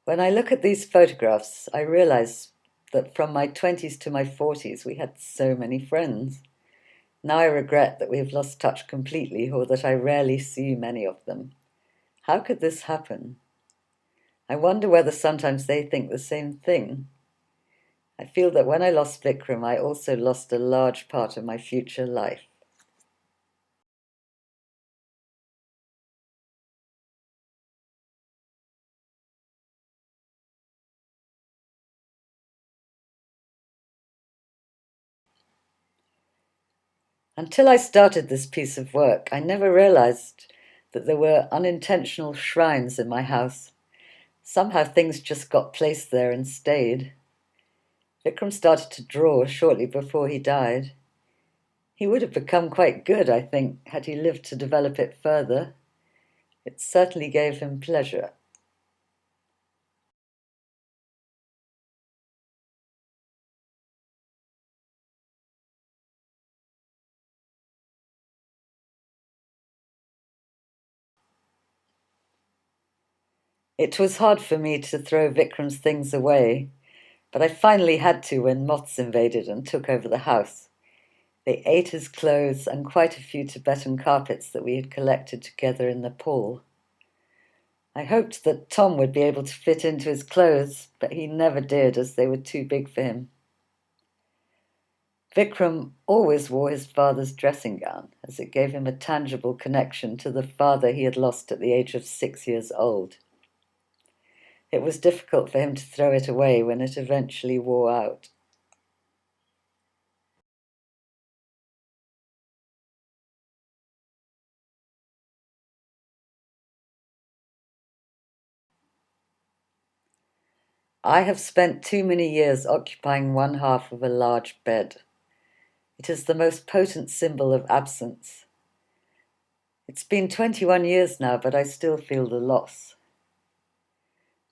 When I look at these photographs, I realize that from my 20s to my 40s, we had so many friends. Now I regret that we have lost touch completely or that I rarely see many of them. How could this happen? I wonder whether sometimes they think the same thing. I feel that when I lost Vikram, I also lost a large part of my future life. Until I started this piece of work, I never realized that there were unintentional shrines in my house. Somehow things just got placed there and stayed. Vikram started to draw shortly before he died. He would have become quite good, I think, had he lived to develop it further. It certainly gave him pleasure. It was hard for me to throw Vikram's things away, but I finally had to when moths invaded and took over the house. They ate his clothes and quite a few Tibetan carpets that we had collected together in Nepal. I hoped that Tom would be able to fit into his clothes, but he never did, as they were too big for him. Vikram always wore his father's dressing gown, as it gave him a tangible connection to the father he had lost at the age of 6 years old. It was difficult for him to throw it away when it eventually wore out. I have spent too many years occupying one half of a large bed. It is the most potent symbol of absence. It's been 21 years now, but I still feel the loss.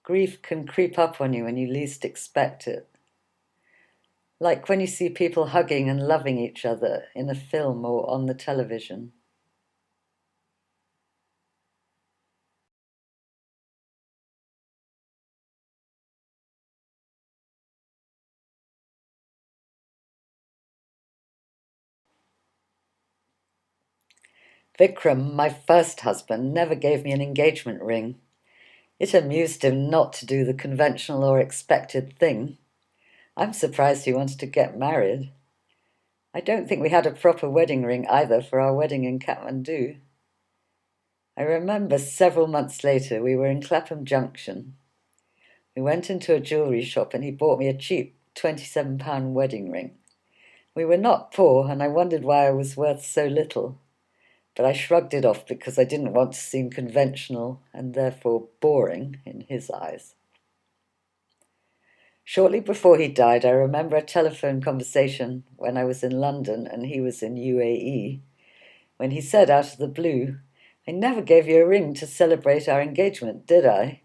Grief can creep up on you when you least expect it. Like when you see people hugging and loving each other in a film or on the television. Vikram, my first husband, never gave me an engagement ring. It amused him not to do the conventional or expected thing. I'm surprised he wanted to get married. I don't think we had a proper wedding ring either for our wedding in Kathmandu. I remember several months later we were in Clapham Junction. We went into a jewellery shop and he bought me a cheap £27 wedding ring. We were not poor and I wondered why I was worth so little, but I shrugged it off because I didn't want to seem conventional and therefore boring in his eyes. Shortly before he died, I remember a telephone conversation when I was in London and he was in UAE, when he said out of the blue, "I never gave you a ring to celebrate our engagement, did I?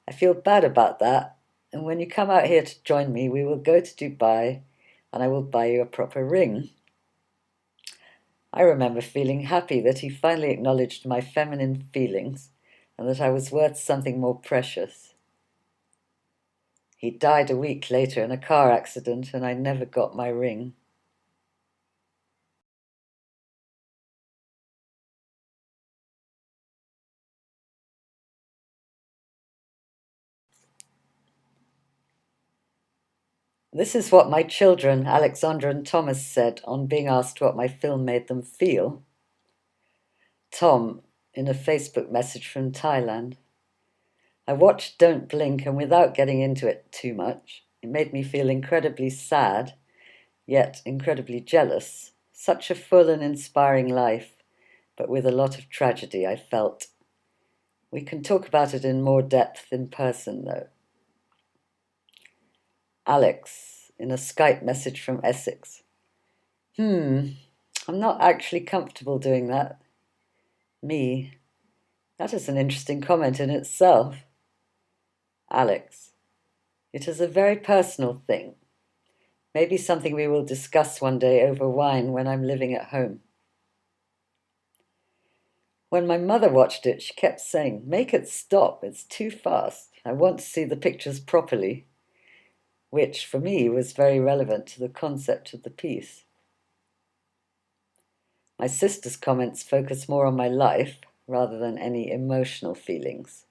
I feel bad about that, and when you come out here to join me, we will go to Dubai and I will buy you a proper ring." I remember feeling happy that he finally acknowledged my feminine feelings and that I was worth something more precious. He died a week later in a car accident and I never got my ring. This is what my children, Alexandra and Thomas, said on being asked what my film made them feel. Tom, in a Facebook message from Thailand: "I watched Don't Blink, and without getting into it too much, it made me feel incredibly sad, yet incredibly jealous. Such a full and inspiring life, but with a lot of tragedy, I felt. We can talk about it in more depth in person, though." Alex, in a Skype message from Essex: I'm not actually comfortable doing that. Me. That is an interesting comment in itself. Alex: "It is a very personal thing. Maybe something we will discuss one day over wine when I'm living at home." When my mother watched it, she kept saying, "Make it stop, it's too fast. I want to see the pictures properly," which for me was very relevant to the concept of the piece. My sister's comments focus more on my life rather than any emotional feelings.